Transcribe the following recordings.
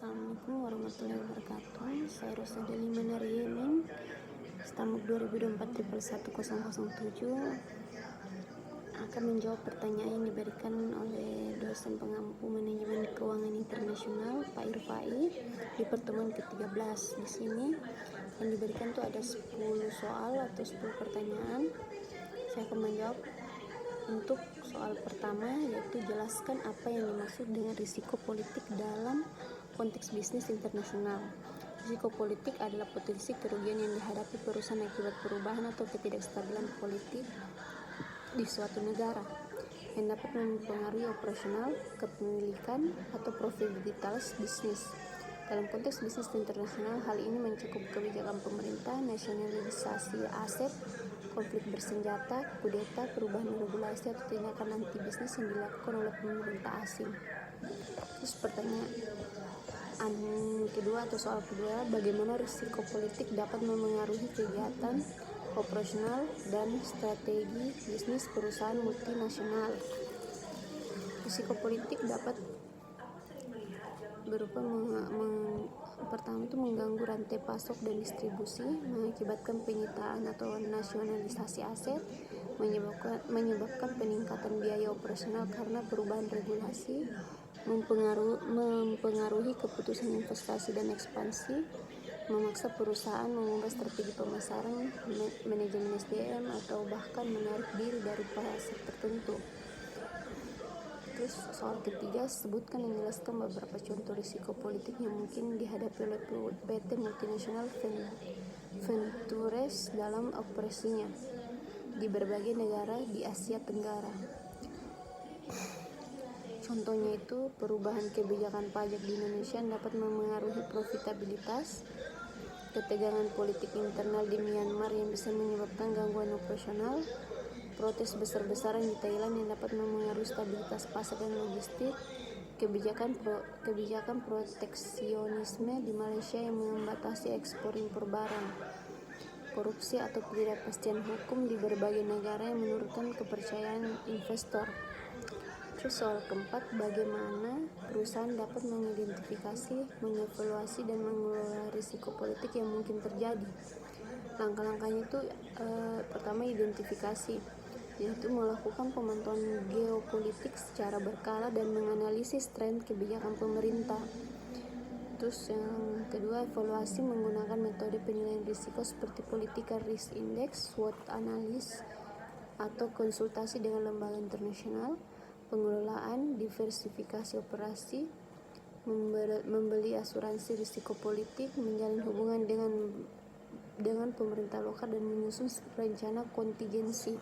Assalamualaikum warahmatullahi wabarakatuh. Saya Rosadeli Manariemin, Stamuk 2024-11107, akan menjawab pertanyaan yang diberikan oleh dosen pengampu manajemen keuangan internasional Pak Irfai di pertemuan ke-13. Di sini yang diberikan tuh ada 10 soal atau 10 pertanyaan. Saya akan menjawab. Untuk soal pertama, yaitu jelaskan apa yang dimaksud dengan risiko politik dalam konteks bisnis internasional. Risiko politik adalah potensi kerugian yang dihadapi perusahaan akibat perubahan atau ketidakstabilan politik di suatu negara yang dapat mempengaruhi operasional, kepemilikan, atau profitabilitas bisnis. Dalam konteks bisnis internasional, hal ini mencakup kebijakan pemerintah, nasionalisasi aset, konflik bersenjata, kudeta, perubahan regulasi, atau tindakan anti bisnis yang dilakukan oleh pemerintah asing. Terus pertanyaan kedua atau soal kedua, bagaimana risiko politik dapat memengaruhi kegiatan operasional dan strategi bisnis perusahaan multinasional. Risiko politik dapat berupa pertama itu mengganggu rantai pasok dan distribusi, mengakibatkan penyitaan atau nasionalisasi aset, menyebabkan peningkatan biaya operasional karena perubahan regulasi, mempengaruhi keputusan investasi dan ekspansi, memaksa perusahaan mengubah strategi pemasaran, manajemen SDM, atau bahkan menarik diri dari pasar tertentu. Terus soal ketiga, sebutkan dan jelaskan beberapa contoh risiko politik yang mungkin dihadapi oleh PT multinasional Ventures dalam operasinya di berbagai negara di Asia Tenggara. Contohnya itu, perubahan kebijakan pajak di Indonesia dapat memengaruhi profitabilitas, ketegangan politik internal di Myanmar yang bisa menyebabkan gangguan operasional, protes besar-besaran di Thailand yang dapat memengaruhi stabilitas pasar dan logistik, kebijakan proteksionisme di Malaysia yang membatasi ekspor impor barang, korupsi atau ketidakpastian hukum di berbagai negara yang menurunkan kepercayaan investor. Terus soal keempat, bagaimana perusahaan dapat mengidentifikasi, mengevaluasi, dan mengelola risiko politik yang mungkin terjadi. Langkah-langkahnya itu pertama, identifikasi, yaitu melakukan pemantauan geopolitik secara berkala dan menganalisis tren kebijakan pemerintah. Terus yang kedua, evaluasi menggunakan metode penilaian risiko seperti Political Risk Index, SWOT analysis, atau konsultasi dengan lembaga internasional. Pengelolaan, diversifikasi operasi, membeli asuransi risiko politik, menjalin hubungan dengan pemerintah lokal, dan menyusun rencana kontingensi.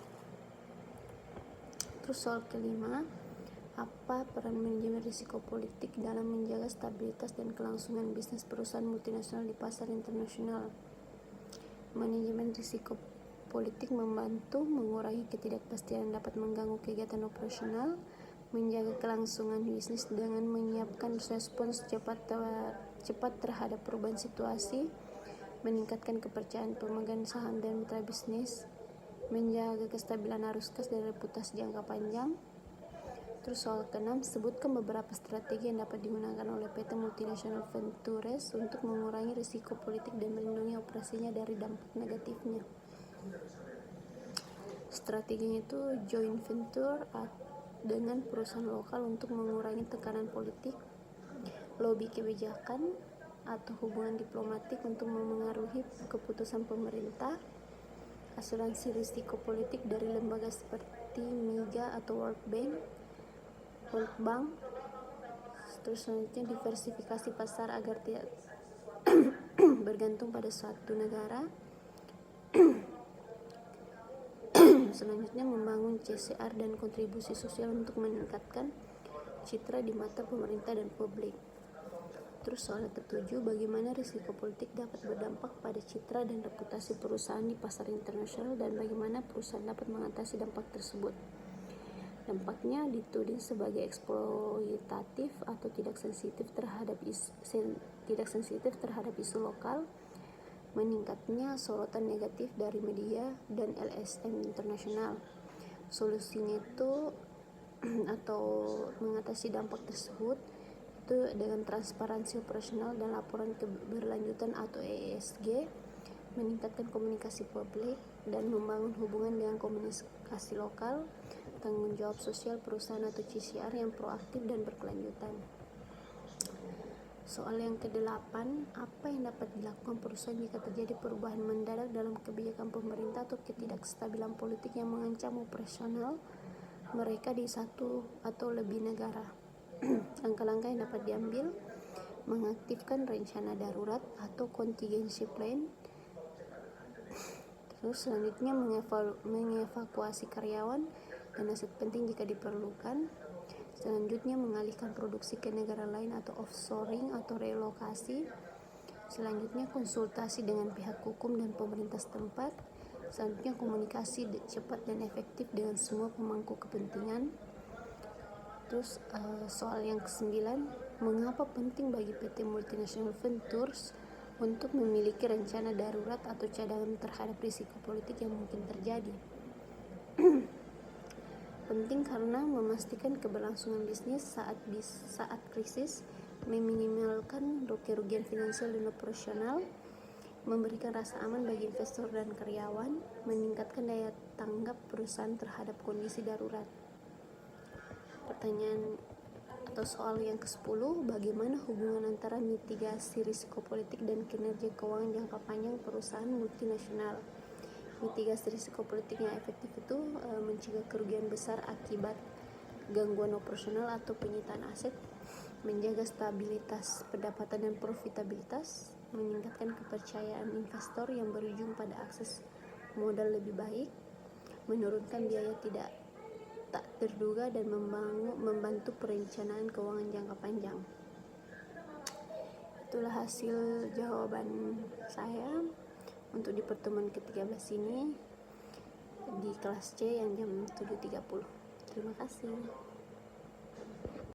Terus soal kelima, apa peran manajemen risiko politik dalam menjaga stabilitas dan kelangsungan bisnis perusahaan multinasional di pasar internasional? Manajemen risiko politik membantu mengurangi ketidakpastian yang dapat mengganggu kegiatan operasional, menjaga kelangsungan bisnis dengan menyiapkan respons cepat terhadap perubahan situasi, meningkatkan kepercayaan pemegang saham dan mitra bisnis, menjaga kestabilan arus kas dan reputasi jangka panjang. Terus soal ke-6, sebutkan beberapa strategi yang dapat digunakan oleh PT multinasional Ventures untuk mengurangi risiko politik dan melindungi operasinya dari dampak negatifnya. Strateginya itu joint venture dengan perusahaan lokal untuk mengurangi tekanan politik, lobby kebijakan atau hubungan diplomatik untuk memengaruhi keputusan pemerintah, asuransi risiko politik dari lembaga seperti MIGA atau World Bank. Terus selanjutnya, diversifikasi pasar agar tidak bergantung pada suatu negara. Selanjutnya, membangun CSR dan kontribusi sosial untuk meningkatkan citra di mata pemerintah dan publik. Terus soal ke-7, bagaimana risiko politik dapat berdampak pada citra dan reputasi perusahaan di pasar internasional dan bagaimana perusahaan dapat mengatasi dampak tersebut. Dampaknya dituding sebagai eksploitatif atau tidak sensitif terhadap isu lokal, meningkatnya sorotan negatif dari media dan LSM internasional. Solusinya itu atau mengatasi dampak tersebut yaitu dengan transparansi operasional dan laporan keberlanjutan atau ESG, meningkatkan komunikasi publik, dan membangun hubungan dengan komunikasi lokal, tanggung jawab sosial perusahaan atau CSR yang proaktif dan berkelanjutan. Soal yang ke-8, apa yang dapat dilakukan perusahaan jika terjadi perubahan mendadak dalam kebijakan pemerintah atau ketidakstabilan politik yang mengancam operasional mereka di satu atau lebih negara? Langkah-langkah yang dapat diambil: mengaktifkan rencana darurat atau contingency plan. Terus selanjutnya mengevakuasi karyawan dan aset penting jika diperlukan. Selanjutnya mengalihkan produksi ke negara lain atau offshoring atau relokasi. Selanjutnya konsultasi dengan pihak hukum dan pemerintah setempat. Selanjutnya komunikasi cepat dan efektif dengan semua pemangku kepentingan. Terus soal yang ke-9, mengapa penting bagi PT Multinational Ventures untuk memiliki rencana darurat atau cadangan terhadap risiko politik yang mungkin terjadi? Penting karena memastikan keberlangsungan bisnis saat krisis, meminimalkan kerugian finansial dan operasional, memberikan rasa aman bagi investor dan karyawan, meningkatkan daya tanggap perusahaan terhadap kondisi darurat. Pertanyaan atau soal yang ke-10, bagaimana hubungan antara mitigasi risiko politik dan kinerja keuangan jangka panjang perusahaan multinasional? Mitigasi risiko politik yang efektif itu mencegah kerugian besar akibat gangguan operasional atau penyitaan aset, menjaga stabilitas pendapatan dan profitabilitas, meningkatkan kepercayaan investor yang berujung pada akses modal lebih baik, menurunkan biaya tak terduga, dan membantu perencanaan keuangan jangka panjang. Itulah hasil jawaban saya untuk di pertemuan ke-13 ini di kelas C yang jam 7.30. Terima kasih.